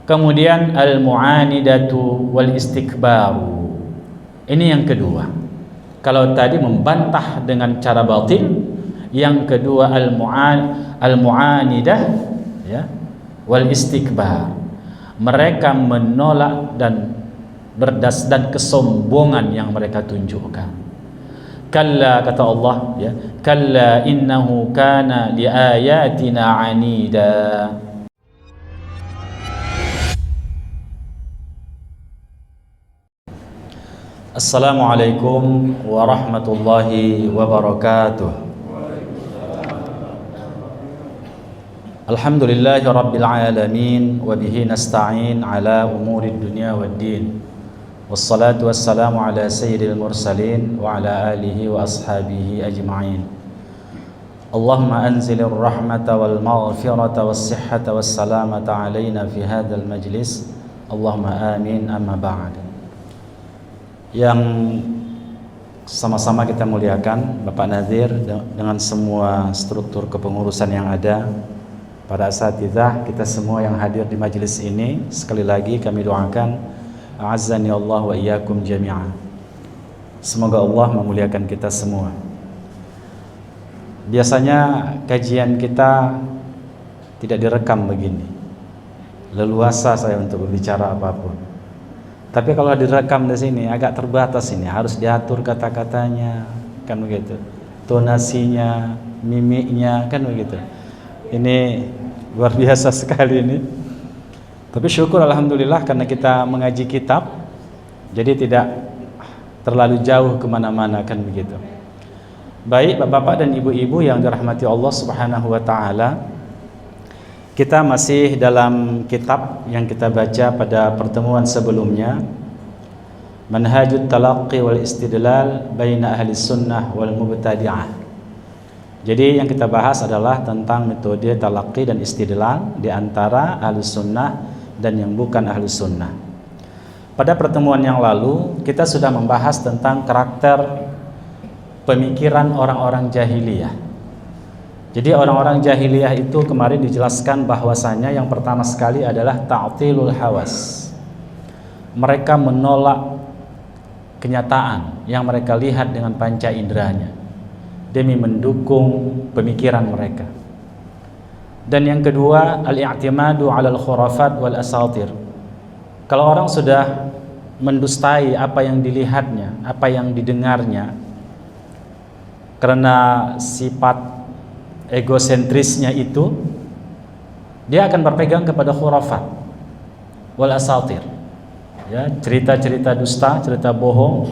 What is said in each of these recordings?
Kemudian al-mu'anidatu wal istikbaru. Ini yang kedua. Kalau tadi membantah dengan cara batil, yang kedua al-mu'anidah ya, wal istikbar. Mereka menolak dan kesombongan yang mereka tunjukkan. Kalla, kata Allah ya, kalla innahu kana li ayatina anida. Assalamualaikum warahmatullahi wabarakatuh. Alhamdulillahi rabbil alamin, wa bihi nasta'in ala umurid dunya waddin. Wassalatu wassalamu ala sayyidil mursalin wa ala alihi wa ashabihi ajma'in. Allahumma anzilir rahmata wal maghfirata was sihhata was salamata alaina fi hadzal majlis. Allahumma amin, amma ba'd. Yang sama-sama kita muliakan Bapak Nadhir dengan semua struktur kepengurusan yang ada, para asatidzah, kita semua yang hadir di majelis ini, sekali lagi kami doakan a'azzani Allah wa iyyakum jami'an. Semoga Allah memuliakan kita semua. Biasanya kajian kita tidak direkam begini, leluasa saya untuk berbicara apapun. Tapi kalau direkam di sini agak terbatas, ini harus diatur kata-katanya, kan begitu, tonasinya, mimiknya, kan begitu. Ini luar biasa sekali ini. Tapi syukur alhamdulillah karena kita mengaji kitab, jadi tidak terlalu jauh kemana-mana, kan begitu. Baik bapak-bapak dan ibu-ibu yang dirahmati Allah Subhanahu wa Ta'ala, kita masih dalam kitab yang kita baca pada pertemuan sebelumnya, Manhajut Talaqqi wal Istidlal Baina Ahli Sunnah wal Mubtadi'ah. Jadi yang kita bahas adalah tentang metode talaqqi dan istidlal di antara Ahli Sunnah dan yang bukan Ahli Sunnah. Pada pertemuan yang lalu kita sudah membahas tentang karakter pemikiran orang-orang jahiliyah. Jadi orang-orang jahiliyah itu kemarin dijelaskan bahwasanya yang pertama sekali adalah ta'tilul hawas. Mereka menolak kenyataan yang mereka lihat dengan panca inderanya demi mendukung pemikiran mereka. Dan yang kedua, al-i'timadu 'alal khurafat wal asatir. Kalau orang sudah mendustai apa yang dilihatnya, apa yang didengarnya, karena sifat egosentrisnya itu, dia akan berpegang kepada khurafat wal asatir, ya, cerita-cerita dusta, cerita bohong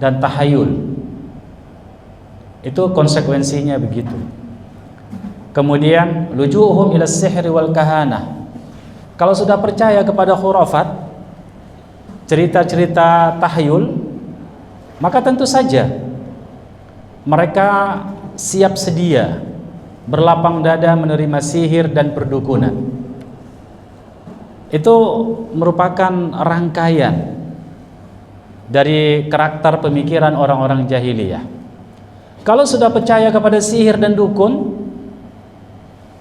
dan tahayul. Itu konsekuensinya begitu. Kemudian lujuhum ila sihri wal kahanah. Kalau sudah percaya kepada khurafat, cerita-cerita tahayul, maka tentu saja mereka siap sedia berlapang dada menerima sihir dan perdukunan. Itu merupakan rangkaian dari karakter pemikiran orang-orang jahiliyah. Kalau sudah percaya kepada sihir dan dukun,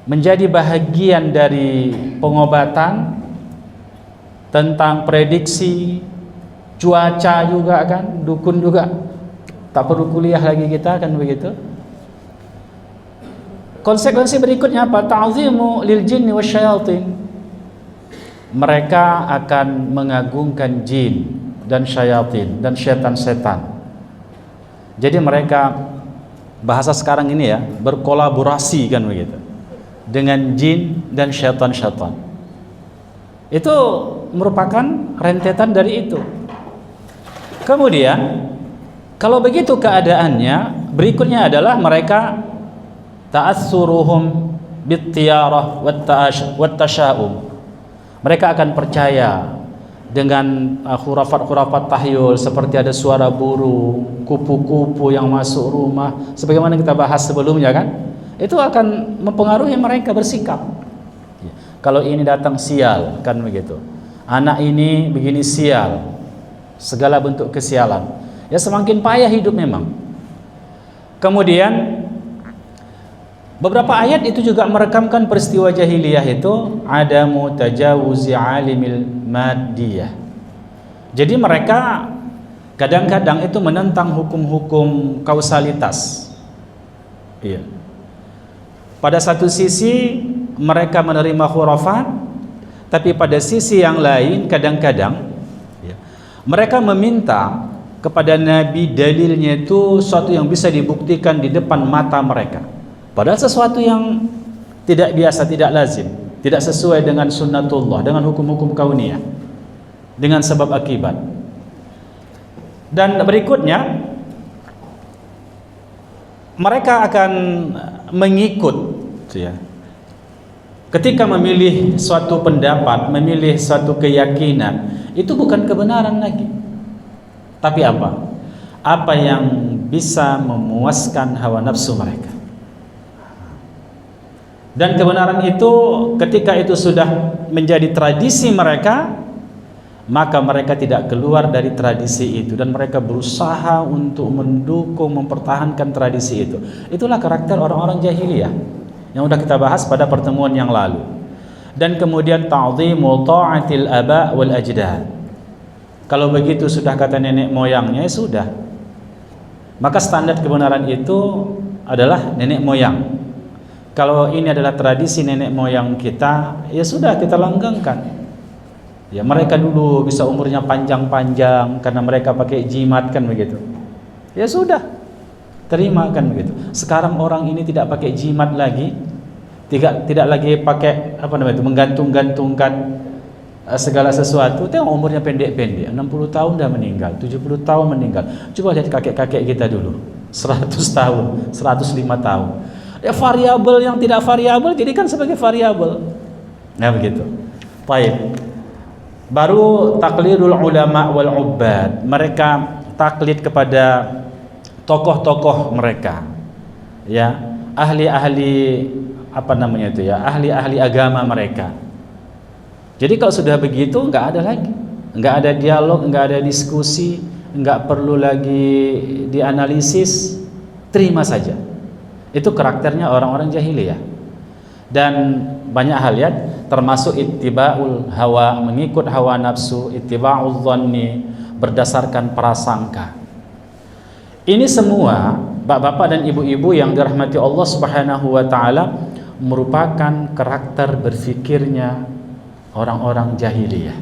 menjadi bahagian dari pengobatan, tentang prediksi cuaca juga, kan, dukun juga, tak perlu kuliah lagi kita, kan begitu. Konsekuensi berikutnya apa? Ta'zimu lil jinni wasyayatin. Mereka akan mengagungkan jin dan syayatin dan setan-setan. Jadi mereka, bahasa sekarang ini ya, berkolaborasi, kan begitu, dengan jin dan syaitan-syaitan. Itu merupakan rentetan dari itu. Kemudian kalau begitu keadaannya, berikutnya adalah mereka ta'assuruhum bittiyarah wat tasya'um. Mereka akan percaya dengan khurafat-khurafat tahyul, seperti ada suara burung, kupu-kupu yang masuk rumah, sebagaimana kita bahas sebelumnya, kan? Itu akan mempengaruhi mereka bersikap. Kalau ini datang sial, kan begitu. Anak ini begini sial, segala bentuk kesialan. Ya semakin payah hidup memang. Kemudian Beberapa ayat itu juga merekamkan peristiwa jahiliyah itu adamu tajawuzi alimil maddiyah. Jadi mereka kadang-kadang itu menentang hukum-hukum kausalitas. Iya. Pada satu sisi mereka menerima khurafat, tapi pada sisi yang lain kadang-kadang ya, mereka meminta kepada Nabi dalilnya itu sesuatu yang bisa dibuktikan di depan mata mereka. Padahal sesuatu yang tidak biasa, tidak lazim, tidak sesuai dengan sunnatullah, dengan hukum-hukum kauniyah, dengan sebab akibat. Dan berikutnya mereka akan mengikut ya. Ketika memilih suatu pendapat, memilih suatu keyakinan, itu bukan kebenaran lagi. Tapi apa? Apa yang bisa memuaskan hawa nafsu mereka. Dan kebenaran itu ketika itu sudah menjadi tradisi mereka, maka mereka tidak keluar dari tradisi itu dan mereka berusaha untuk mendukung, mempertahankan tradisi itu. Itulah karakter orang-orang jahiliyah yang sudah kita bahas pada pertemuan yang lalu. Dan kemudian ta'dhimu ta'atil aba wal ajdad. Kalau begitu sudah kata nenek moyangnya, ya sudah. Maka standar kebenaran itu adalah nenek moyang. Kalau ini adalah tradisi nenek moyang kita, ya sudah kita langgengkan. Ya mereka dulu bisa umurnya panjang-panjang karena mereka pakai jimat kan begitu. Ya sudah, terima kan begitu. Sekarang orang ini tidak pakai jimat lagi, tidak lagi pakai apa namanya itu menggantung-gantungkan segala sesuatu. Tengok umurnya pendek-pendek, 60 tahun dah meninggal, 70 tahun meninggal. Coba lihat kakek-kakek kita dulu, 100 tahun, 105 tahun. Ya variabel yang tidak variabel jadikan sebagai variabel. Nah begitu. Baik. Baru taklidul ulama wal ubbad. Mereka taklid kepada tokoh-tokoh mereka. Ya, ahli-ahli apa namanya itu ya, ahli-ahli agama mereka. Jadi kalau sudah begitu enggak ada lagi. Enggak ada dialog, enggak ada diskusi, enggak perlu lagi dianalisis, terima saja. Itu karakternya orang-orang jahiliyah. Dan banyak hal ya, termasuk ittiba'ul hawa, mengikut hawa nafsu, ittiba'ul dhanni, berdasarkan prasangka. Ini semua bapak-bapak dan ibu-ibu yang dirahmati Allah Subhanahu wa taala merupakan karakter berfikirnya orang-orang jahiliyah.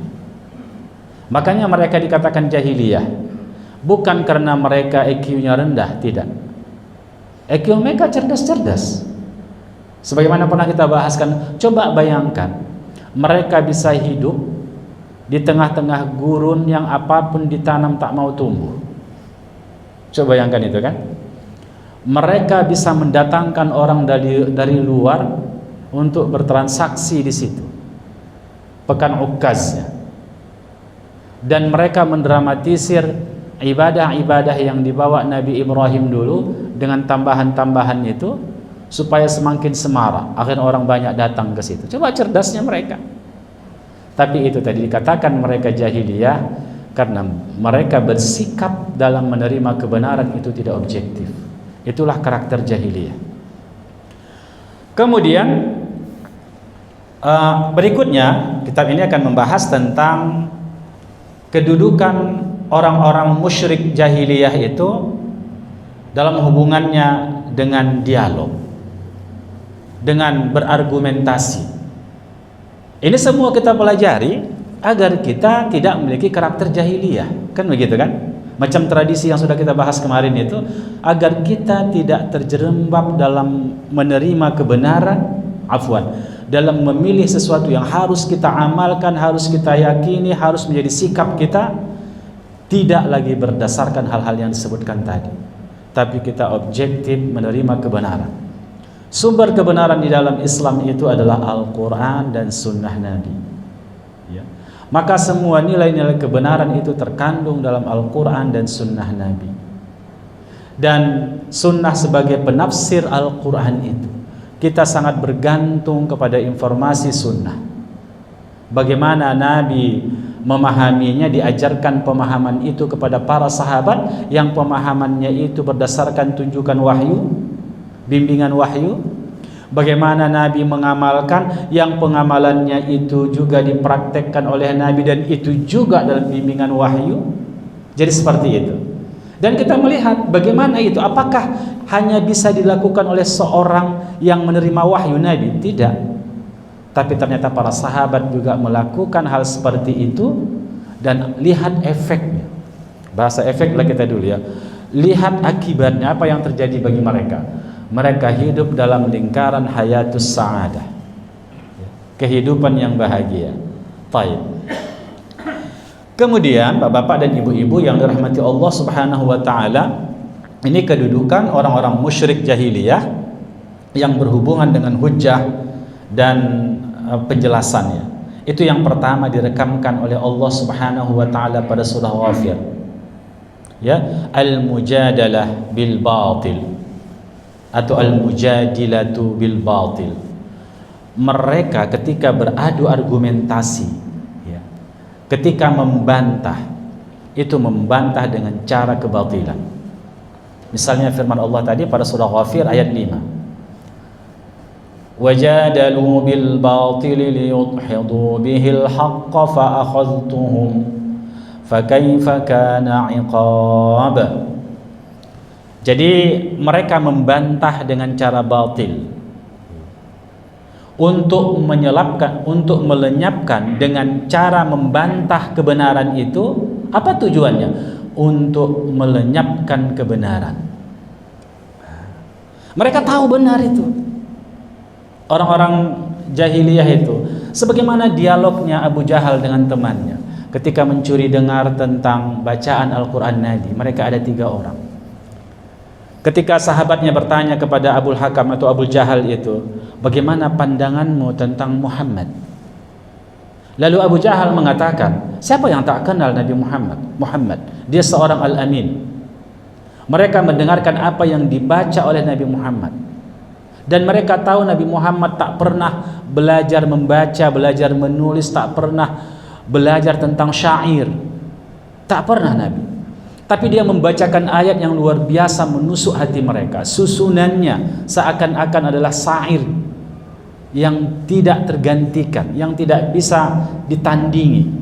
Makanya mereka dikatakan jahiliyah bukan karena mereka IQ-nya rendah, tidak. IQ mereka cerdas-cerdas. Sebagaimana pernah kita bahaskan, coba bayangkan mereka bisa hidup di tengah-tengah gurun yang apapun ditanam tak mau tumbuh. Coba bayangkan itu kan. Mereka bisa mendatangkan orang dari luar untuk bertransaksi di situ. Pekan Ukaz ya. Dan mereka mendramatisir ibadah-ibadah yang dibawa Nabi Ibrahim dulu dengan tambahan-tambahan itu supaya semakin semarak, akhirnya orang banyak datang ke situ. Coba cerdasnya mereka. Tapi itu tadi dikatakan mereka jahiliyah karena mereka bersikap dalam menerima kebenaran itu tidak objektif. Itulah karakter jahiliyah. Kemudian berikutnya kitab ini akan membahas tentang kedudukan orang-orang musyrik jahiliyah itu dalam hubungannya dengan dialog, dengan berargumentasi. Ini semua kita pelajari agar kita tidak memiliki karakter jahiliyah, kan begitu kan? Macam tradisi yang sudah kita bahas kemarin itu, agar kita tidak terjerembab dalam menerima kebenaran, dalam memilih sesuatu yang harus kita amalkan, harus kita yakini, harus menjadi sikap kita, tidak lagi berdasarkan hal-hal yang disebutkan tadi, tapi kita objektif menerima kebenaran. Sumber kebenaran di dalam Islam itu adalah Al-Quran dan Sunnah Nabi ya. Maka semua nilai-nilai kebenaran itu terkandung dalam Al-Quran dan Sunnah Nabi. Dan Sunnah sebagai penafsir Al-Quran itu, kita sangat bergantung kepada informasi Sunnah. Bagaimana Nabi memahaminya, diajarkan pemahaman itu kepada para sahabat yang pemahamannya itu berdasarkan tunjukan wahyu, bimbingan wahyu. bagaimana Nabi mengamalkan, yang pengamalannya itu juga dipraktekkan oleh Nabi dan itu juga dalam bimbingan wahyu. Jadi seperti itu. Dan kita melihat bagaimana itu, apakah hanya bisa dilakukan oleh seorang yang menerima wahyu Nabi? Tidak. Tapi ternyata para sahabat juga melakukan hal seperti itu, dan lihat efeknya. Bahasa efeklah kita dulu ya. Lihat akibatnya, apa yang terjadi bagi mereka. Mereka hidup dalam lingkaran hayatus sa'adah, kehidupan yang bahagia. Baik. Kemudian bapak-bapak dan ibu-ibu yang dirahmati Allah Subhanahu wa taala, ini kedudukan orang-orang musyrik jahiliyah yang berhubungan dengan hujjah dan penjelasannya. Itu yang pertama direkamkan oleh Allah Subhanahu wa taala pada surah Ghafir. Ya, al-mujadalah bil batil atau al-mujadilatu bil batil. Mereka ketika beradu argumentasi, ya, ketika membantah, itu membantah dengan cara kebatilan. Misalnya firman Allah tadi pada surah Ghafir ayat 5, wajadalu bil batili liyudhidu bihil haqqa fa akhadhtuhum fakaifa kana iqab. Jadi mereka membantah dengan cara batil untuk menyelapkan, untuk melenyapkan dengan cara membantah kebenaran itu. Apa tujuannya? Untuk melenyapkan kebenaran. Mereka tahu benar itu. Orang-orang jahiliyah itu, sebagaimana dialognya Abu Jahal dengan temannya ketika mencuri dengar tentang bacaan Al-Quran Nabi. Mereka ada 3 orang. Ketika sahabatnya bertanya kepada Abul Hakam atau Abu Jahal itu, bagaimana pandanganmu tentang Muhammad? Lalu Abu Jahal mengatakan, siapa yang tak kenal Nabi Muhammad? Muhammad, dia seorang Al-Amin. Mereka mendengarkan apa yang dibaca oleh Nabi Muhammad, dan mereka tahu Nabi Muhammad tak pernah belajar membaca, belajar menulis, tak pernah belajar tentang syair, tak pernah Nabi. Tapi dia membacakan ayat yang luar biasa menusuk hati mereka. Susunannya seakan-akan adalah syair yang tidak tergantikan, yang tidak bisa ditandingi.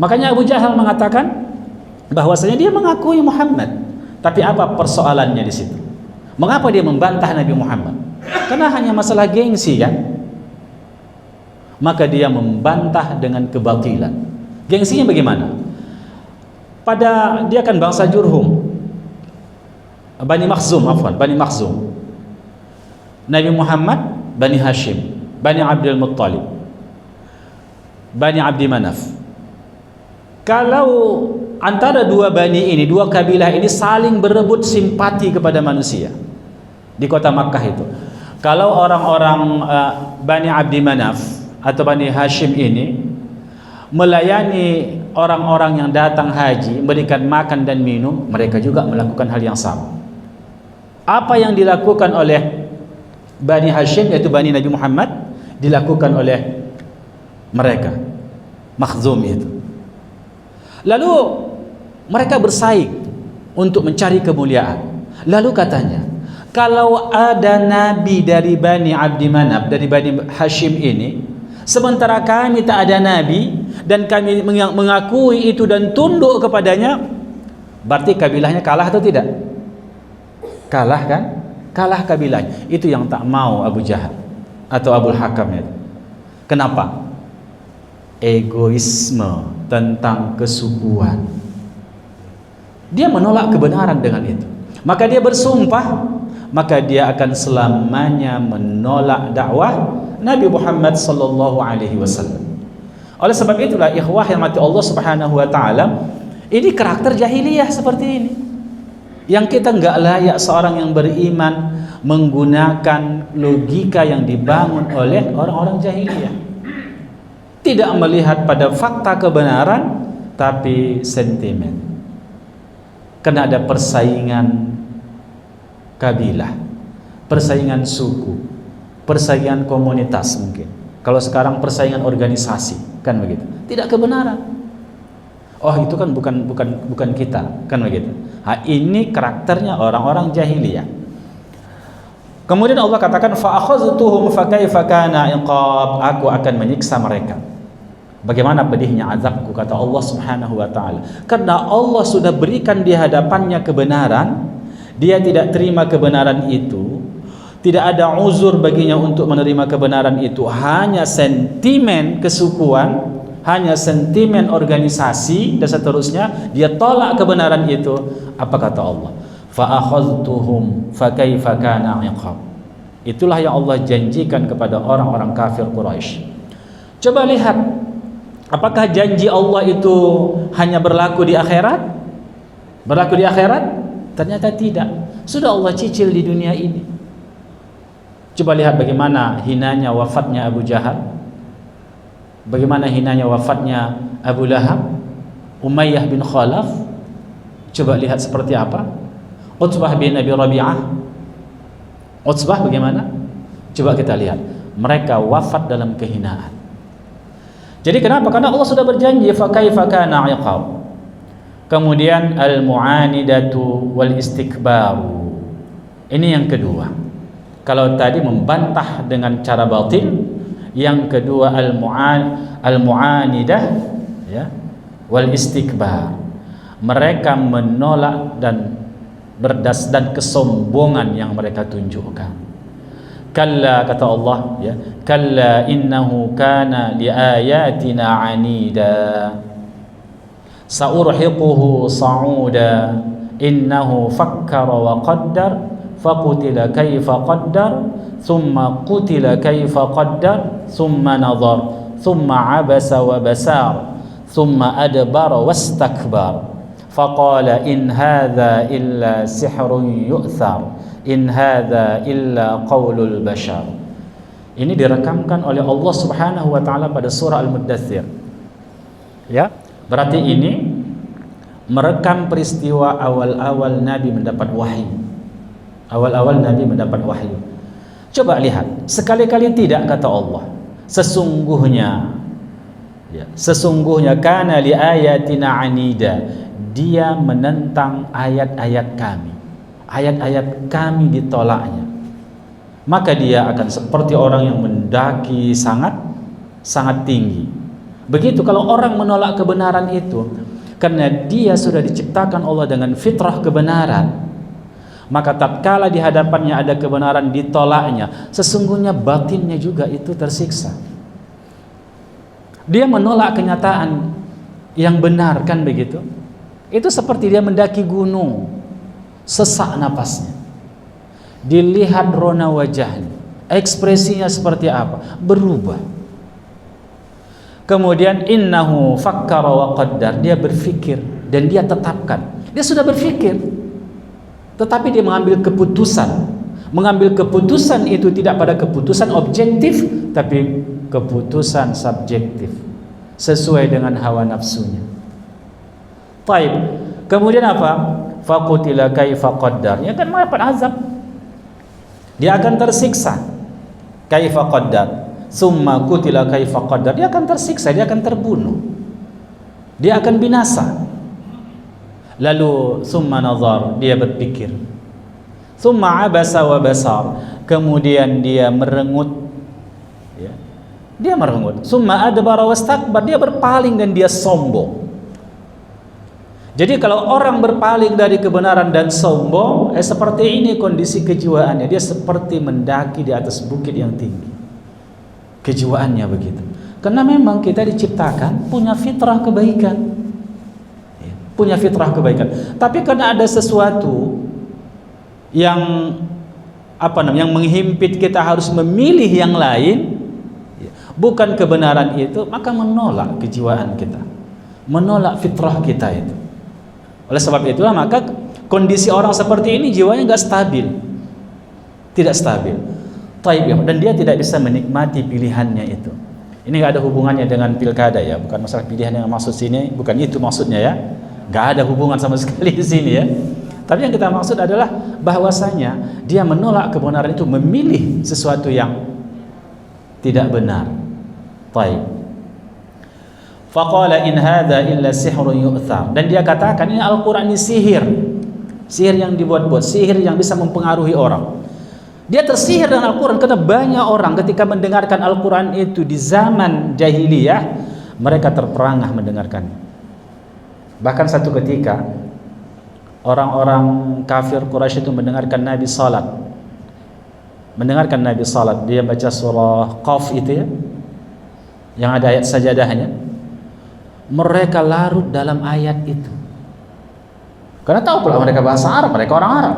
Makanya Abu Jahal mengatakan bahwasanya dia mengakui Muhammad, tapi apa persoalannya di situ? Mengapa dia membantah Nabi Muhammad? Karena hanya masalah gengsi, kan? Maka dia membantah dengan kebatilan. Gengsinya bagaimana? Dia kan bangsa Jurhum, Bani Makhzum, Bani Makhzum. Nabi Muhammad Bani Hashim, Bani Abdul Muttalib, Bani Abdi Manaf. Kalau antara dua bani ini, dua kabilah ini saling berebut simpati kepada manusia di kota Makkah itu. Kalau orang-orang Bani Abdi Manaf atau Bani Hashim ini melayani orang-orang yang datang haji, memberikan makan dan minum, mereka juga melakukan hal yang sama. Apa yang dilakukan oleh Bani Hashim, yaitu Bani Nabi Muhammad, dilakukan oleh mereka Makhzum itu. Lalu mereka bersaing untuk mencari kemuliaan. Lalu katanya, kalau ada nabi dari Bani Abdi Manaf, dari Bani Hashim ini, sementara kami tak ada nabi dan kami mengakui itu dan tunduk kepadanya, berarti kabilahnya kalah atau tidak? Kalah, kan? Kalah kabilahnya. Itu yang tak mau Abu Jahal atau Abul Hakam itu. Kenapa? Egoisme tentang kesukuan. Dia menolak kebenaran dengan itu. Maka dia bersumpah, maka dia akan selamanya menolak dakwah Nabi Muhammad sallallahu alaihi wasallam. Oleh sebab itulah ikhwah yang mati Allah Subhanahu wa taala, ini karakter jahiliyah seperti ini. Yang kita enggak layak seorang yang beriman menggunakan logika yang dibangun oleh orang-orang jahiliyah. Tidak melihat pada fakta kebenaran, tapi sentimen. Karena ada persaingan kabilah, persaingan suku, persaingan komunitas mungkin. Kalau sekarang persaingan organisasi, kan begitu. Tidak kebenaran. Oh, itu kan bukan kita, kan begitu. Ini karakternya orang-orang jahiliyah. Kemudian Allah katakan fa akhadhtuhum fa kaifa kana iqab, aku akan menyiksa mereka. Bagaimana pedihnya azabku, kata Allah Subhanahu wa taala. Karena Allah sudah berikan di hadapannya kebenaran, dia tidak terima kebenaran itu, tidak ada uzur baginya untuk menerima kebenaran itu, hanya sentimen kesukuan, hanya sentimen organisasi dan seterusnya, dia tolak kebenaran itu. Apa kata Allah? Fa akhadhtuhum fa kaifa kana iqab. Itulah yang Allah janjikan kepada orang-orang kafir Quraisy. Coba lihat, apakah janji Allah itu hanya berlaku di akhirat? Berlaku di akhirat? Ternyata tidak. Sudah Allah cicil di dunia ini. Coba lihat bagaimana hinanya wafatnya Abu Jahal, bagaimana hinanya wafatnya Abu Lahab, Umayyah bin Khalaf. Coba lihat seperti apa. Utbah bin Abi Rabi'ah, Utbah bagaimana? Coba kita lihat, mereka wafat dalam kehinaan. Jadi kenapa? Karena Allah sudah berjanji fa kaifa kana iqab. Kemudian al-mu'anidatu wal istikbaru. Ini yang kedua. Kalau tadi membantah dengan cara batin, yang kedua al-mu'anidah ya, wal istikbar. Mereka menolak dan kesombongan yang mereka tunjukkan. Kalla, kata Allah ya, kalla innahu kana li ayatina anida saurhiquhu sa'uda innahu fakkara wa qaddar faqutila kaifa qaddar thumma qutila kaifa qaddar thumma nadhar thumma abasa wa basar thumma adbara wastakbar faqala in hadza illa sihrun yu'thar in hadza illa qaulul bashar. Ini direkamkan oleh Allah Subhanahu wa taala pada surah Al-Muddatsir. Ya, berarti ini merekam peristiwa awal-awal Nabi mendapat wahyu. Awal-awal Nabi mendapat wahyu. Coba lihat, sekali-kali tidak kata Allah, sesungguhnya ya, sesungguhnya kana li ayatina anida, dia menentang ayat-ayat kami. Ayat-ayat kami ditolaknya. Maka dia akan seperti orang yang mendaki sangat tinggi. Begitu kalau orang menolak kebenaran itu, karena dia sudah diciptakan Allah dengan fitrah kebenaran, maka tatkala di hadapannya ada kebenaran ditolaknya, sesungguhnya batinnya juga itu tersiksa. Dia menolak kenyataan yang benar, kan begitu? Itu seperti dia mendaki gunung, sesak napasnya, dilihat rona wajahnya, ekspresinya seperti apa, berubah. Kemudian innahu fakkara wa qaddar, dia berfikir dan dia tetapkan. Dia sudah berfikir, tetapi dia mengambil keputusan. Mengambil keputusan itu tidak pada keputusan objektif, tapi keputusan subjektif, sesuai dengan hawa nafsunya. Baik. Kemudian apa? Faqutila kaifa qaddar. Dia akan mendapat azab. Dia akan tersiksa. Kaifa qaddar. Summa qutila kaifa qaddar. Dia akan tersiksa, dia akan terbunuh. Dia akan binasa. Lalu summa nazar, dia berpikir. Summa abasa wa basar. Kemudian dia merengut. Ya. Dia merengut. Summa adbara wastakbar, dia berpaling dan dia sombong. Jadi kalau orang berpaling dari kebenaran dan sombong, seperti ini kondisi kejiwaannya. Dia seperti mendaki di atas bukit yang tinggi. Kejiwaannya begitu. Karena memang kita diciptakan punya fitrah kebaikan. Punya fitrah kebaikan. Tapi karena ada sesuatu yang yang menghimpit kita harus memilih yang lain, bukan kebenaran itu, maka menolak kejiwaan kita. Menolak fitrah kita itu. Oleh sebab itulah maka kondisi orang seperti ini jiwanya nggak stabil, tidak stabil. Dan dia tidak bisa menikmati pilihannya itu. Ini nggak ada hubungannya dengan pilkada ya, bukan masalah pilihan yang maksud sini, bukan itu maksudnya ya. Nggak ada hubungan sama sekali di sini ya. Tapi yang kita maksud adalah bahwasanya dia menolak kebenaran itu, memilih sesuatu yang tidak benar. Faqala in hadza illa sihrun yu'thar. Dan dia katakan ini Al-Qur'an ini sihir. Sihir yang dibuat-buat, sihir yang bisa mempengaruhi orang. Dia tersihir dengan Al-Quran, karena banyak orang ketika mendengarkan Al-Quran itu di zaman jahiliyah, mereka terperangah mendengarkannya. Bahkan satu ketika orang-orang kafir Quraisy itu mendengarkan Nabi salat. Dia baca surah Qaf itu ya, yang ada ayat sajadahnya. Mereka larut dalam ayat itu. Karena tahu pula mereka bahasa Arab, mereka orang Arab.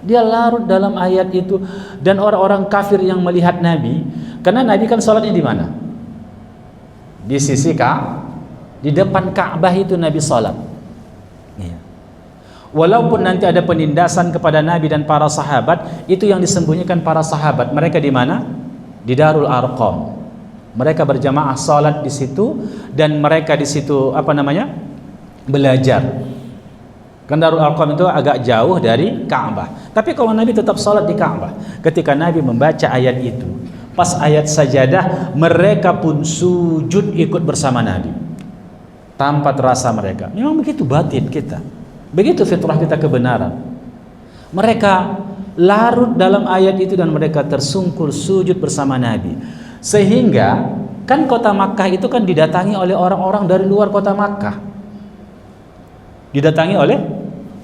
Dia larut dalam ayat itu, dan orang-orang kafir yang melihat Nabi, karena Nabi kan sholatnya di mana? Di sisi di depan Ka'bah itu Nabi sholat. Ya. Walaupun nanti ada penindasan kepada Nabi dan para sahabat, itu yang disembunyikan para sahabat. Mereka di mana? Di Darul Arqam. Mereka berjamaah sholat di situ, dan mereka di situ belajar. Kan Darul Arqam itu agak jauh dari Ka'bah. Tapi kalau Nabi tetap sholat di Ka'bah, ketika Nabi membaca ayat itu, pas ayat sajadah, mereka pun sujud ikut bersama Nabi tanpa terasa mereka. Memang begitu batin kita, begitu fitrah kita kebenaran. Mereka larut dalam ayat itu dan mereka tersungkur sujud bersama Nabi. Sehingga kan kota Makkah itu kan didatangi oleh orang-orang dari luar kota Makkah. Didatangi oleh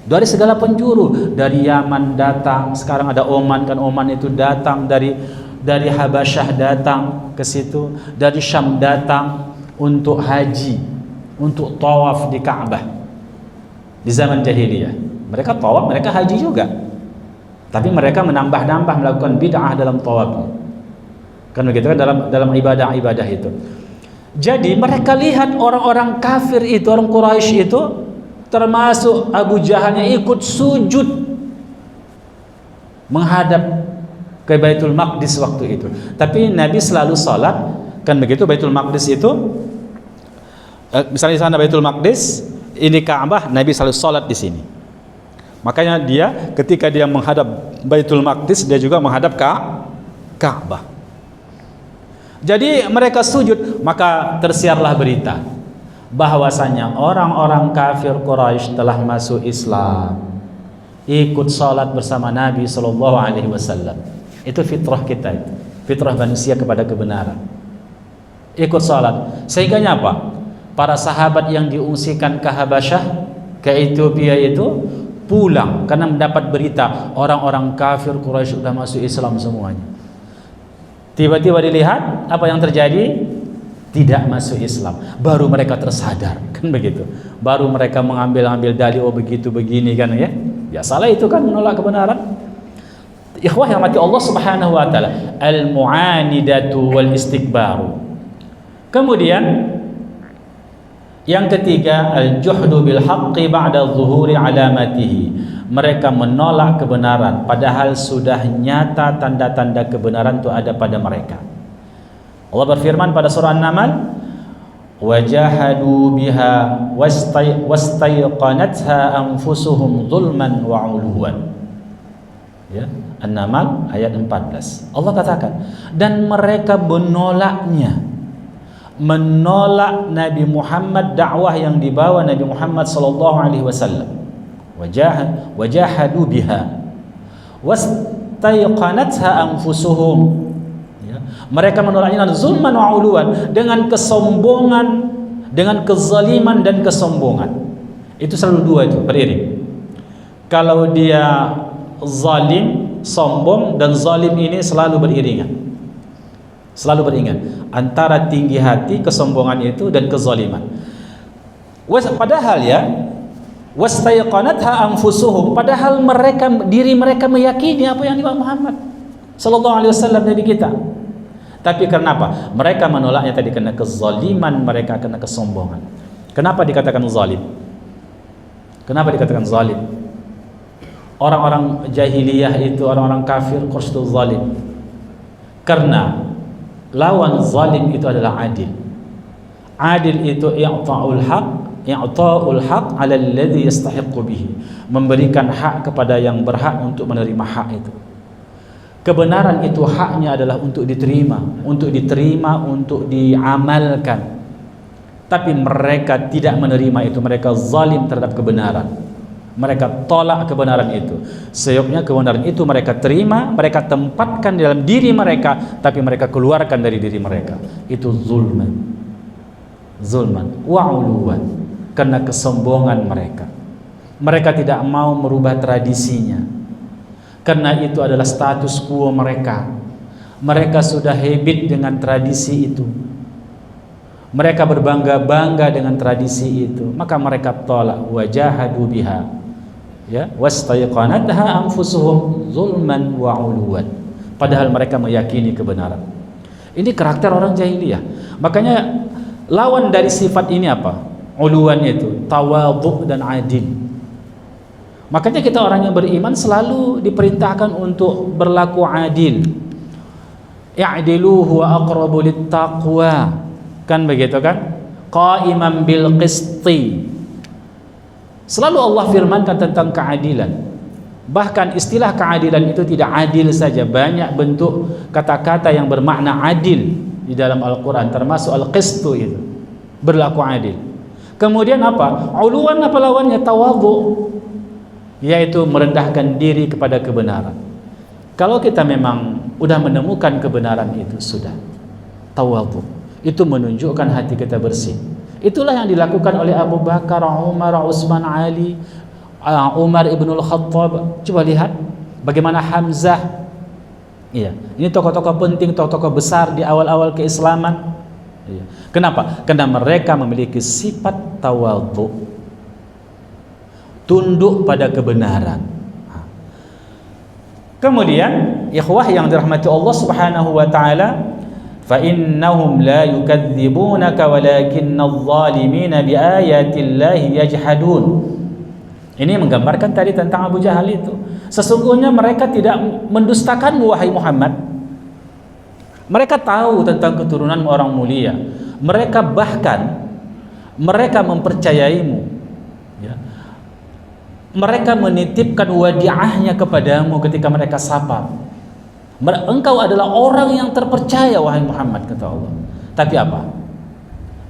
dari segala penjuru, dari Yaman datang, sekarang ada Oman, kan Oman itu datang, dari Habasyah datang ke situ, dari Syam datang untuk haji, untuk tawaf di Ka'bah. Di zaman jahiliyah mereka tawaf, mereka haji juga, tapi mereka menambah-nambah melakukan bid'ah dalam tawafnya, kan begitu kan, dalam ibadah-ibadah itu. Jadi mereka lihat orang-orang kafir itu, orang Quraisy itu, termasuk Abu Jahalnya, ikut sujud menghadap ke Baitul Maqdis waktu itu. Tapi Nabi selalu salat, kan begitu. Baitul Maqdis itu misalnya di sana Baitul Maqdis, ini Ka'bah, Nabi selalu salat di sini. Makanya dia ketika dia menghadap Baitul Maqdis, dia juga menghadap Ka'bah. Jadi mereka sujud, maka tersiarlah berita bahwasanya orang-orang kafir Quraisy telah masuk Islam, ikut salat bersama Nabi sallallahu alaihi wasallam. Itu fitrah kita, itu fitrah manusia kepada kebenaran. Ikut salat. Sehingga apa? Para sahabat yang diungsikan ke Habasyah, ke Ethiopia itu pulang karena mendapat berita orang-orang kafir Quraisy sudah masuk Islam semuanya. Tiba-tiba dilihat apa yang terjadi? Tidak masuk Islam. Baru mereka tersadar, kan begitu. Baru mereka mengambil dalil, oh begitu begini kan ya. Biasalah itu kan menolak kebenaran. Ikhwah yang mati Allah Subhanahu wa taala, al-mu'anidatu wal istikbaru. Kemudian yang ketiga, al-juhdu bil haqqi ba'da zuhuri alamatihi. Mereka menolak kebenaran padahal sudah nyata tanda-tanda kebenaran itu ada pada mereka. Allah berfirman pada surah An-Naml, wajahadu biha wastayqanatha anfusuhum zulman wa 'uluwan. Ya, An-Naml ayat 14. Allah katakan, dan mereka menolaknya, menolak Nabi Muhammad, dakwah yang dibawa Nabi Muhammad sallallahu alaihi wasallam. Wajahadu biha wastayqanatha anfusuhum. Mereka menolaknya zulman wa 'uluwan, dengan kesombongan, dengan kezaliman dan kesombongan. Itu selalu dua, itu beriring. Kalau dia zalim, sombong, dan zalim ini selalu beriringan. Selalu beriringan antara tinggi hati, kesombongan itu, dan kezaliman. Padahal ya, wastayqanatha anfusuhum, padahal diri mereka meyakini apa yang dibawa Muhammad sallallahu alaihi wasallam, Nabi kita. Tapi kenapa? Mereka menolaknya tadi karena kezaliman mereka, karena kesombongan. Kenapa dikatakan zalim? Kenapa dikatakan zalim? Orang-orang jahiliyah itu, orang-orang kafir Quraisy itu zalim. Karena lawan zalim itu adalah adil. Adil itu i'ta'ul haq 'ala alladhi yastahiqqu bihi. Memberikan hak kepada yang berhak untuk menerima hak itu. Kebenaran itu haknya adalah untuk diterima, untuk diamalkan. Tapi mereka tidak menerima itu, mereka zalim terhadap kebenaran. Mereka tolak kebenaran itu. Seyoknya kebenaran itu mereka terima, mereka tempatkan dalam diri mereka, tapi mereka keluarkan dari diri mereka. Itu zulman. Zulman wa uluwan. Karena kesombongan mereka. Mereka tidak mau merubah tradisinya. Karena itu adalah status quo mereka. Mereka sudah habit dengan tradisi itu. Mereka berbangga-bangga dengan tradisi itu, maka mereka tolak. Wajahadu biha, ya, wastaiqanatha anfusuhum zulman wa uluwan. Padahal mereka meyakini kebenaran. Ini karakter orang jahiliyah. Makanya lawan dari sifat ini apa? Uluwan itu tawadhu dan adil. Makanya kita orang yang beriman selalu diperintahkan untuk berlaku adil. I'dilu huwa aqrabu littaqwa. Kan begitu kan? Qa'iman bil qisti. Selalu Allah firmankan tentang keadilan. Bahkan istilah keadilan itu tidak adil saja, banyak bentuk kata-kata yang bermakna adil di dalam Al-Qur'an, termasuk al-qistu itu, berlaku adil. Kemudian apa? Uluwan apa lawannya? Tawadhu, yaitu merendahkan diri kepada kebenaran. Kalau kita memang udah menemukan kebenaran itu, sudah tawadhu. Itu menunjukkan hati kita bersih. Itulah yang dilakukan oleh Abu Bakar, Umar, Utsman, Ali, Umar ibnul Khattab. Coba lihat bagaimana Hamzah. Iya, ini tokoh-tokoh penting, tokoh-tokoh besar di awal-awal keislaman. Iya. Kenapa? Karena mereka memiliki sifat tawadhu, tunduk pada kebenaran. Kemudian, ikhwah yang dirahmati Allah Subhanahu wa taala, فَإِنَّهُمْ لَا يُكَذِّبُونَكَ وَلَكِنَّ الظَّالِمِينَ بِآيَاتِ اللَّهِ يَجْحَدُونَ. Ini menggambarkan tadi tentang Abu Jahal itu. Sesungguhnya mereka tidak mendustakanmu wahai Muhammad. Mereka tahu tentang keturunan orang mulia. Mereka bahkan mempercayaimu, ya. Mereka menitipkan wadiahnya kepadamu ketika mereka safar. Engkau adalah orang yang terpercaya wahai Muhammad, kata Allah. Tapi apa?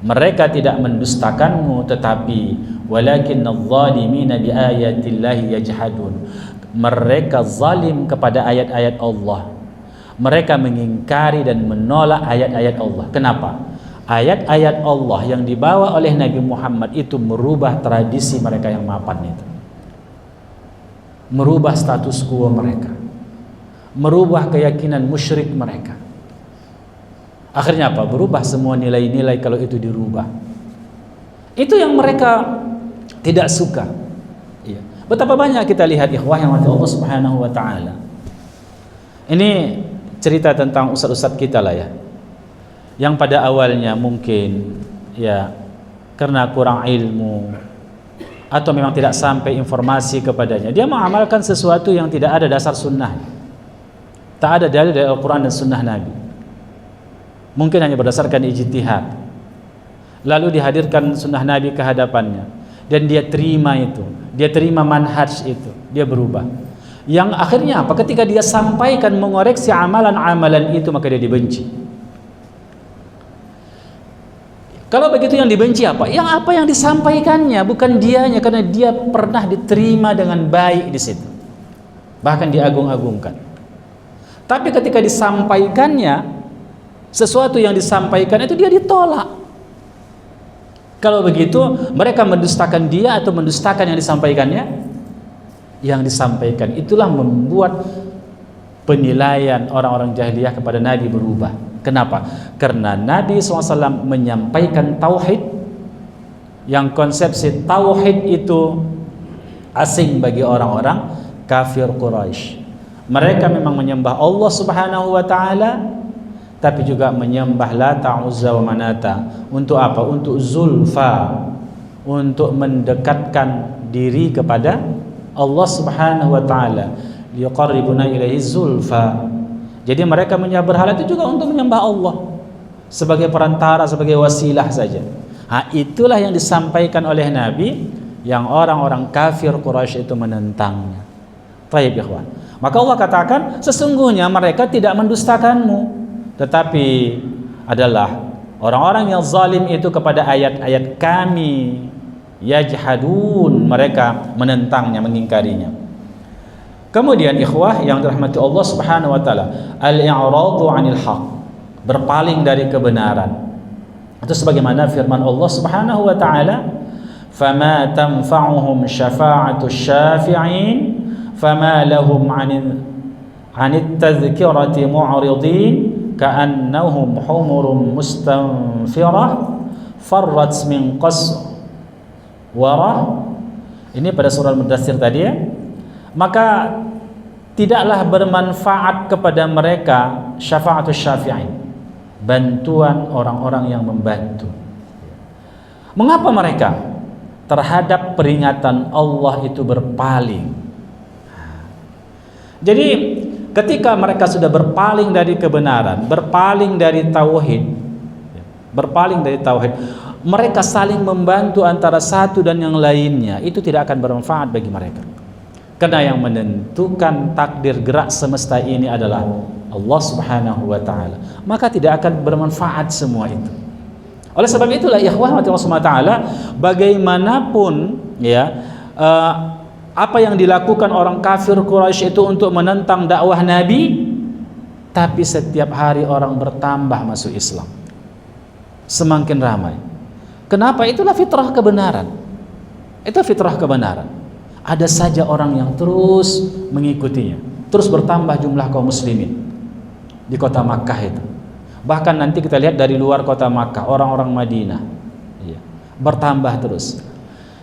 Mereka tidak mendustakanmu, tetapi walakinnadh dhalimina biayatillahi yajhadun. Mereka zalim kepada ayat-ayat Allah. Mereka mengingkari dan menolak ayat-ayat Allah. Kenapa? Ayat-ayat Allah yang dibawa oleh Nabi Muhammad itu merubah tradisi mereka yang mapan itu. Merubah status quo mereka. Merubah keyakinan musyrik mereka. Akhirnya apa? Berubah semua nilai-nilai kalau itu dirubah. Itu yang mereka tidak suka. Ya. Betapa banyak kita lihat ikhwah yang mati Allah Subhanahu wa taala. Ini cerita tentang ustaz-ustaz kita lah ya. Yang pada awalnya mungkin ya karena kurang ilmu atau memang tidak sampai informasi kepadanya, dia mengamalkan sesuatu yang tidak ada dasar sunnah. Tak ada dalil dari Al-Quran dan Sunnah Nabi. Mungkin hanya berdasarkan ijtihad. Lalu dihadirkan Sunnah Nabi ke hadapannya, dan dia terima itu. Dia terima manhaj itu. Dia berubah. Yang akhirnya apa? Ketika dia sampaikan mengoreksi amalan-amalan itu, maka dia dibenci. Kalau begitu yang dibenci apa? Yang apa yang disampaikannya, bukan dianya, karena dia pernah diterima dengan baik di situ. Bahkan diagung-agungkan. Tapi ketika disampaikannya, sesuatu yang disampaikan itu dia ditolak. Kalau begitu, mereka mendustakan dia atau mendustakan yang disampaikannya? Yang disampaikan. Itulah membuat penilaian orang-orang jahiliyah kepada Nabi berubah. Kenapa? Karena Nabi SAW menyampaikan tauhid, yang konsepsi tauhid itu asing bagi orang-orang kafir Quraisy. Mereka memang menyembah Allah Subhanahu wa taala, tapi juga menyembah Lata, Uzza wa Manata. Untuk apa? Untuk zulfa, untuk mendekatkan diri kepada Allah Subhanahu wa taala. Liqarribuna ilaihi zulfa. Jadi mereka menyembah berhala itu juga untuk menyembah Allah sebagai perantara, sebagai wasilah saja. Itulah yang disampaikan oleh Nabi, yang orang-orang kafir Quraisy itu menentangnya. Baik ikhwan. Maka Allah katakan, sesungguhnya mereka tidak mendustakanmu, tetapi adalah orang-orang yang zalim itu kepada ayat-ayat kami yajhadun, mereka menentangnya, mengingkarinya. Kemudian ikhwah yang dirahmati Allah Subhanahu wa taala, al-i'radu 'anil haq, berpaling dari kebenaran. Itu sebagaimana firman Allah Subhanahu wa taala, fama tanfa'uhum syafa'atu syafi'in fama lahum 'anit tadhkirati mu'ridin ka'annahum humurun mustanfirah farrat min qaswarah. Ini pada surah Al-Mudaththir tadi ya. Maka tidaklah bermanfaat kepada mereka syafa'atus syafi'in, bantuan orang-orang yang membantu. Mengapa mereka terhadap peringatan Allah itu berpaling? Jadi ketika mereka sudah berpaling dari kebenaran, berpaling dari tauhid, mereka saling membantu antara satu dan yang lainnya, itu tidak akan bermanfaat bagi mereka. Karena yang menentukan takdir gerak semesta ini adalah Allah Subhanahu wa taala. Maka tidak akan bermanfaat semua itu. Oleh sebab itulah ikhwah Allah Subhanahu wa taala, bagaimanapun ya apa yang dilakukan orang kafir Quraisy itu untuk menentang dakwah Nabi, tapi setiap hari orang bertambah masuk Islam. Semakin ramai. Kenapa? Itulah fitrah kebenaran. Itu fitrah kebenaran. Ada saja orang yang terus mengikutinya, terus bertambah jumlah kaum muslimin di kota Makkah itu. Bahkan nanti kita lihat dari luar kota Makkah, orang-orang Madinah bertambah terus.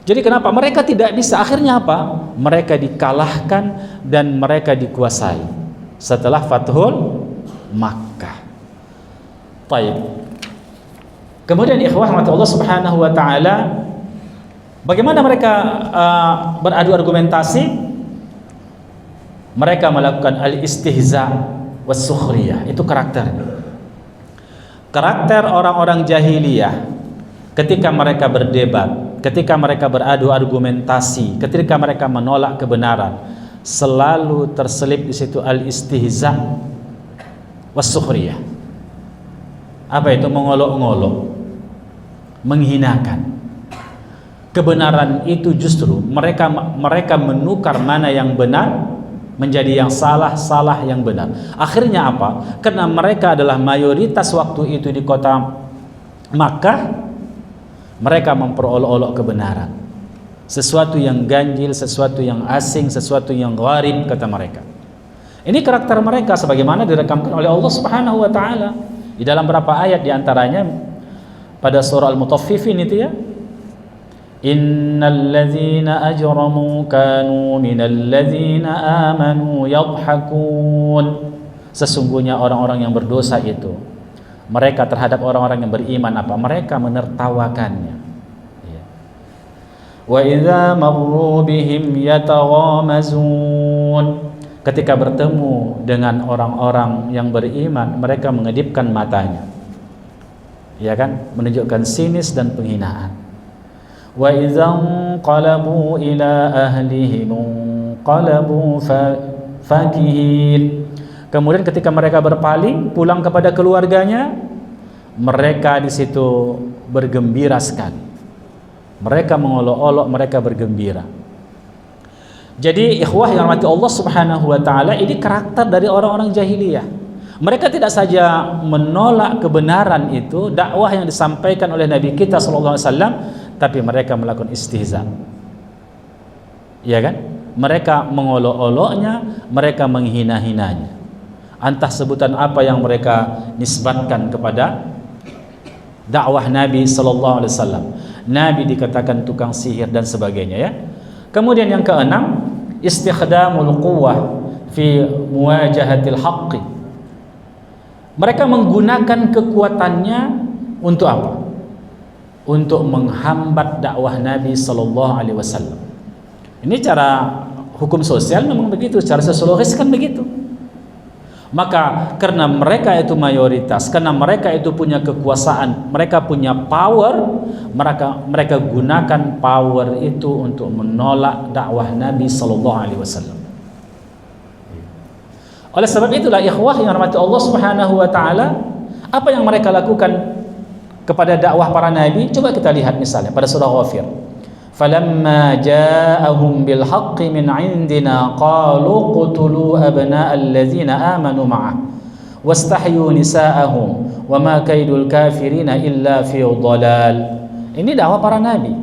Jadi kenapa? Mereka tidak bisa, akhirnya apa? Mereka dikalahkan dan mereka dikuasai setelah Fathul Makkah. Baik. Kemudian ikhwah Allah Subhanahu wa taala, bagaimana mereka beradu argumentasi? Mereka melakukan al-istihza was-sukhriyah. Itu karakternya. Karakter orang-orang jahiliyah ketika mereka berdebat, ketika mereka beradu argumentasi, ketika mereka menolak kebenaran, selalu terselip di situ al-istihza was-sukhriyah. Apa itu? Mengolok-olok, menghinakan. Kebenaran itu justru mereka menukar mana yang benar menjadi yang salah, salah yang benar. Akhirnya apa? Karena mereka adalah mayoritas waktu itu di kota Makkah, mereka memperolok-olok kebenaran. Sesuatu yang ganjil, sesuatu yang asing, sesuatu yang gharib, kata mereka. Ini karakter mereka sebagaimana direkamkan oleh Allah Subhanahu wa taala di dalam beberapa ayat, di antaranya pada surah Al-Mutaffifin itu ya. Innal ladzina ajramu kanu minal ladzina amanu yadhhakun. Sesungguhnya orang-orang yang berdosa itu, mereka terhadap orang-orang yang beriman apa? Mereka menertawakannya. Wa idza marru bihim yataghamazun. Ketika bertemu dengan orang-orang yang beriman, mereka mengedipkan matanya. Ya kan? Menunjukkan sinis dan penghinaan. Wa idzan qalabu ila ahlihim qalabu fakihin. Kemudian ketika mereka berpaling pulang kepada keluarganya, mereka di situ bergembira sekali. Mereka mengolok-olok, mereka bergembira. Jadi ikhwah yang rahmati Allah Subhanahu wa taala, ini karakter dari orang-orang jahiliyah. Mereka tidak saja menolak kebenaran itu, dakwah yang disampaikan oleh Nabi kita sallallahu alaihi wasallam, tapi mereka melakukan istihza. Ya kan? Mereka mengolok-oloknya, mereka menghina-hinanya. Entah sebutan apa yang mereka nisbatkan kepada dakwah Nabi sallallahu alaihi wasallam. Nabi dikatakan tukang sihir dan sebagainya ya. Kemudian yang keenam, istikhdamul quwwah fi muwajahatil haqqi. Mereka menggunakan kekuatannya untuk apa? Untuk menghambat dakwah Nabi sallallahu alaihi wasallam. Ini cara hukum sosial memang begitu, cara sosiologis kan begitu. Maka karena mereka itu mayoritas, karena mereka itu punya kekuasaan, mereka punya power, mereka gunakan power itu untuk menolak dakwah Nabi sallallahu alaihi wasallam. Oleh sebab itulah ikhwah yang rahmati Allah Subhanahu wa taala, apa yang mereka lakukan kepada dakwah para nabi? Coba kita lihat misalnya pada surah Ghafir. falamma ja'ahum bil haqqi min 'indina qalu qutulu abna'al ladzina amanu ma'ah wastahyu nisa'ahum wama kaidul kafirina illa fi dhalal. Ini dakwah para nabi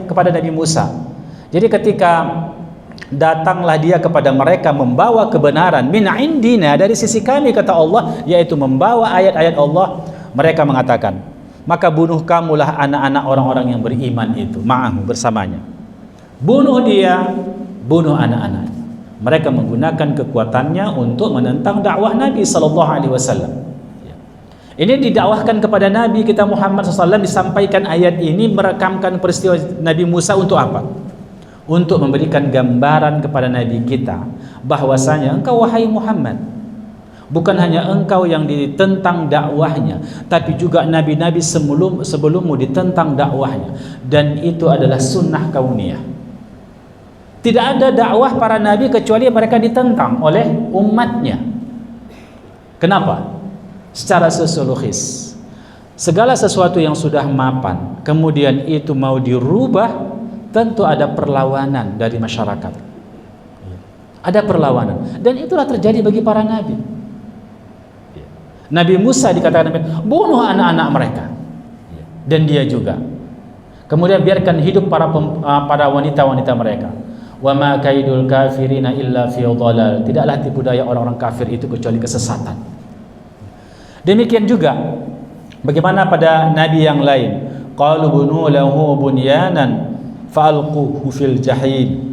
kepada Nabi Musa. Jadi ketika datanglah dia kepada mereka membawa kebenaran min indina, dari sisi kami, kata Allah, yaitu membawa ayat-ayat Allah, mereka mengatakan, maka bunuh kamulah anak-anak orang-orang yang beriman itu ma'ahu, bersamanya. Bunuh dia, bunuh anak-anaknya. Mereka menggunakan kekuatannya untuk menentang dakwah Nabi sallallahu alaihi wasallam. Ini didakwahkan kepada Nabi kita Muhammad SAW, disampaikan ayat ini, merekamkan peristiwa Nabi Musa untuk apa? Untuk memberikan gambaran kepada Nabi kita bahwasanya engkau wahai Muhammad, bukan hanya engkau yang ditentang dakwahnya, tapi juga nabi-nabi sebelummu ditentang dakwahnya, dan itu adalah sunnah kauniyah. Tidak ada dakwah para nabi kecuali mereka ditentang oleh umatnya. Kenapa? Secara sosiologis, segala sesuatu yang sudah mapan kemudian itu mau dirubah, tentu ada perlawanan dari masyarakat. Ada perlawanan, dan itulah terjadi bagi para nabi. Nabi Musa dikatakan bunuh anak-anak mereka, dan dia juga. Kemudian biarkan hidup para wanita-wanita mereka. Wa ma kaidul kafirina illa fi dhalal. Tidaklah tipu daya orang-orang kafir itu kecuali kesesatan. Demikian juga bagaimana pada nabi yang lain, qalu bunu lahu bunyanan fa'alquhu fil jahim.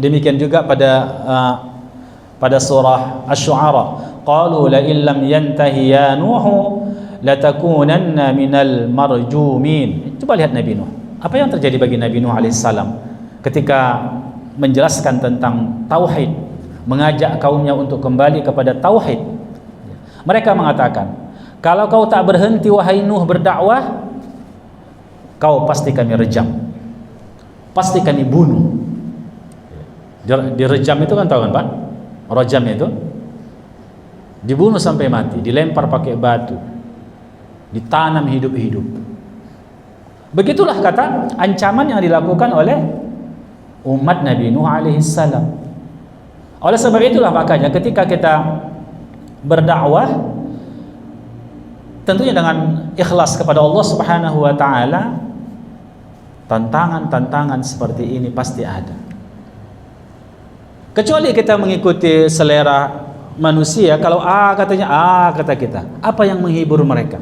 Demikian juga pada surah Asy-Syu'ara, qalu la illam yantahi ya nuhu latakunanna minal marjumin. Coba lihat Nabi Nuh. Apa yang terjadi bagi Nabi Nuh alaihissalam ketika menjelaskan tentang tauhid, mengajak kaumnya untuk kembali kepada tauhid. Mereka mengatakan, kalau kau tak berhenti wahai Nuh berdakwah, kau pasti kami rejam, pasti kami bunuh. Direjam itu kan, tahu kan Pak? Rajam itu dibunuh sampai mati, dilempar pakai batu, ditanam hidup-hidup. Begitulah kata ancaman yang dilakukan oleh umat Nabi Nuh alaihissalam. Oleh sebab itulah makanya ketika kita berdakwah, tentunya dengan ikhlas kepada Allah Subhanahu wa taala, tantangan-tantangan seperti ini pasti ada. Kecuali kita mengikuti selera manusia, kalau katanya kata kita, apa yang menghibur mereka?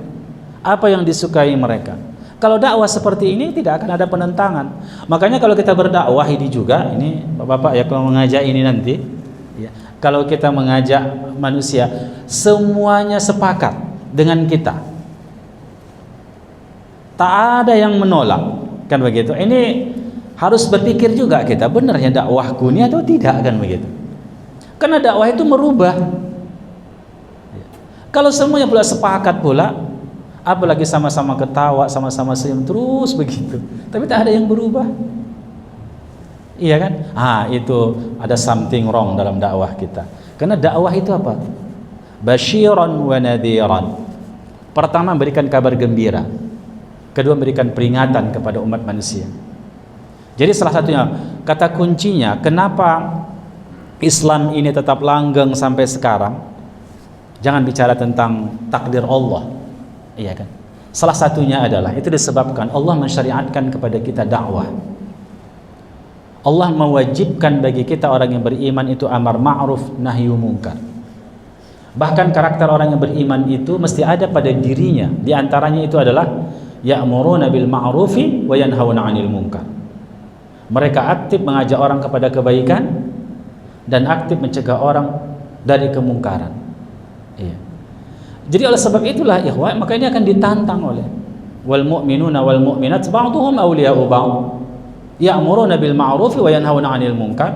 Apa yang disukai mereka? Kalau dakwah seperti ini tidak akan ada penentangan. Makanya kalau kita berdakwah ini juga, ini Bapak ya kalau mengajak ini nanti, ya, kalau kita mengajak manusia, semuanya sepakat dengan kita, tak ada yang menolak, kan begitu. Ini harus berpikir juga kita, benar ya dakwahku ini atau tidak, kan begitu. Karena dakwah itu merubah. Kalau semuanya pula sepakat pula, apalagi sama-sama ketawa, sama-sama senyum terus begitu, tapi tak ada yang berubah. Iya kan? Itu ada something wrong dalam dakwah kita. Karena dakwah itu apa? Basyiran wa nadhiran. Pertama, memberikan kabar gembira. Kedua, memberikan peringatan kepada umat manusia. Jadi salah satunya, kata kuncinya kenapa Islam ini tetap langgeng sampai sekarang, jangan bicara tentang takdir Allah. Iya kan? Salah satunya adalah itu disebabkan Allah mensyariatkan kepada kita dakwah. Allah mewajibkan bagi kita orang yang beriman itu amar ma'ruf nahyu munkar. Bahkan karakter orang yang beriman itu mesti ada pada dirinya. Di antaranya itu adalah ya'muruna bil ma'rufi wa yanhauna 'anil munkar. Mereka aktif mengajak orang kepada kebaikan dan aktif mencegah orang dari kemungkaran. Iya. Jadi oleh sebab itulah ikhwan, maka ini akan ditantang oleh wal mu'minuna wal mu'minat ba'dhum awliya'u ba'd. Ya'muruna bil ma'rufi wa yanhauna 'anil munkar.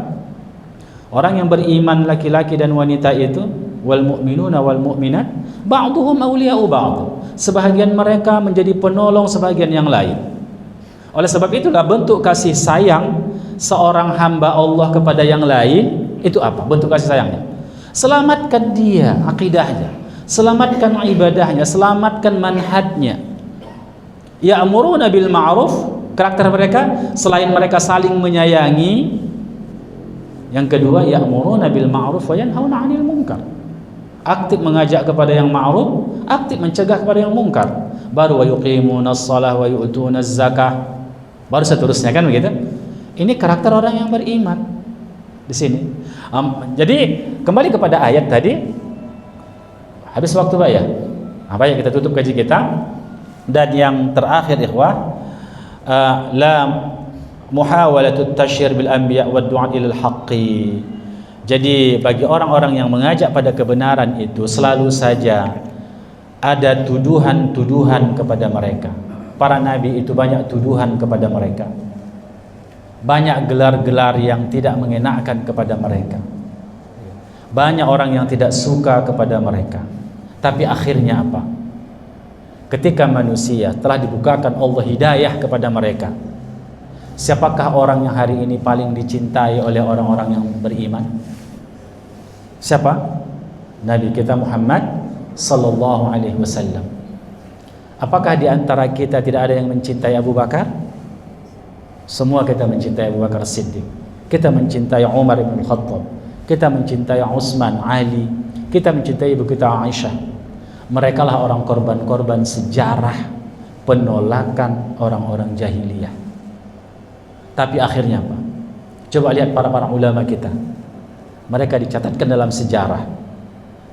Orang yang beriman laki-laki dan wanita itu, wal mu'minuna wal mu'minat ba'dhum awliya'u ba'd. Sebahagian mereka menjadi penolong sebagian yang lain. Oleh sebab itulah bentuk kasih sayang seorang hamba Allah kepada yang lain itu apa? Bentuk kasih sayangnya, selamatkan dia akidahnya, selamatkan ibadahnya, selamatkan manhajnya. Ya'muruna bil ma'ruf Karakter mereka selain mereka saling menyayangi, yang kedua ya'muruna bil ma'ruf wa yanhauna 'anil munkar. Aktif mengajak kepada yang ma'ruf, aktif mencegah kepada yang mungkar. Baru wa yuqimunas shalah wa yu'tunaz zakah. Baru seterusnya, kan begitu? Ini karakter orang yang beriman di sini. Jadi kembali kepada ayat tadi. Habis waktu Pak ya? Apa ya, kita tutup kaji kita. Dan yang terakhir ikhwah, la muhawalatut tasyhir bil anbiya wad du'a ilal haqqi. Jadi bagi orang-orang yang mengajak pada kebenaran itu selalu saja ada tuduhan-tuduhan kepada mereka. Para nabi itu banyak tuduhan kepada mereka. Banyak gelar-gelar yang tidak mengenakan kepada mereka. Banyak orang yang tidak suka kepada mereka. Tapi akhirnya apa? Ketika manusia telah dibukakan Allah hidayah kepada mereka, siapakah orang yang hari ini paling dicintai oleh orang-orang yang beriman? Siapa? Nabi kita Muhammad sallallahu alaihi wasallam. Apakah di antara kita tidak ada yang mencintai Abu Bakar? Semua kita mencintai Abu Bakar Siddiq. Kita mencintai Umar ibn Khattab. Kita mencintai Utsman, Ali. Kita mencintai ibu kita Aisyah. Mereka lah orang korban-korban sejarah penolakan orang-orang jahiliyah. Tapi akhirnya apa? Coba lihat para ulama kita. Mereka dicatatkan dalam sejarah.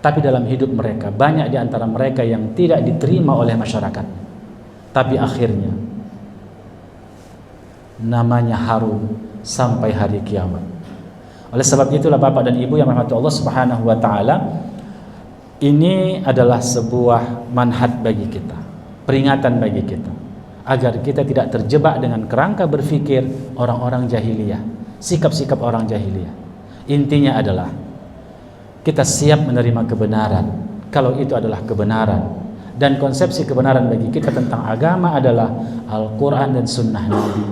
Tapi dalam hidup mereka banyak di antara mereka yang tidak diterima oleh masyarakat. Tapi akhirnya namanya harum sampai hari kiamat. Oleh sebab itulah Bapak dan Ibu yang dirahmati Allah Subhanahu wa taala, ini adalah sebuah manhaj bagi kita, peringatan bagi kita, agar kita tidak terjebak dengan kerangka berpikir orang-orang jahiliyah, sikap-sikap orang jahiliyah. Intinya adalah kita siap menerima kebenaran kalau itu adalah kebenaran, dan konsepsi kebenaran bagi kita tentang agama adalah Al-Quran dan Sunnah Nabi,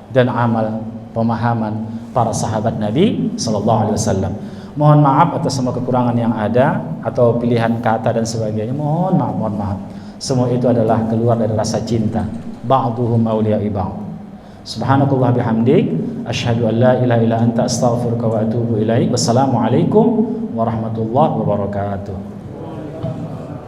dan amal pemahaman para sahabat Nabi Sallallahu Alaihi Wasallam. Mohon maaf atas semua kekurangan yang ada atau pilihan kata dan sebagainya. Mohon maaf. Semua itu adalah keluar dari rasa cinta. Ba'duhum awliya'i ba'd. Subhanakallah bihamdik, asyhadu an la ilaha illa anta astaghfiruka wa atubu ilaik. Wassalamualaikum warahmatullahi wabarakatuh.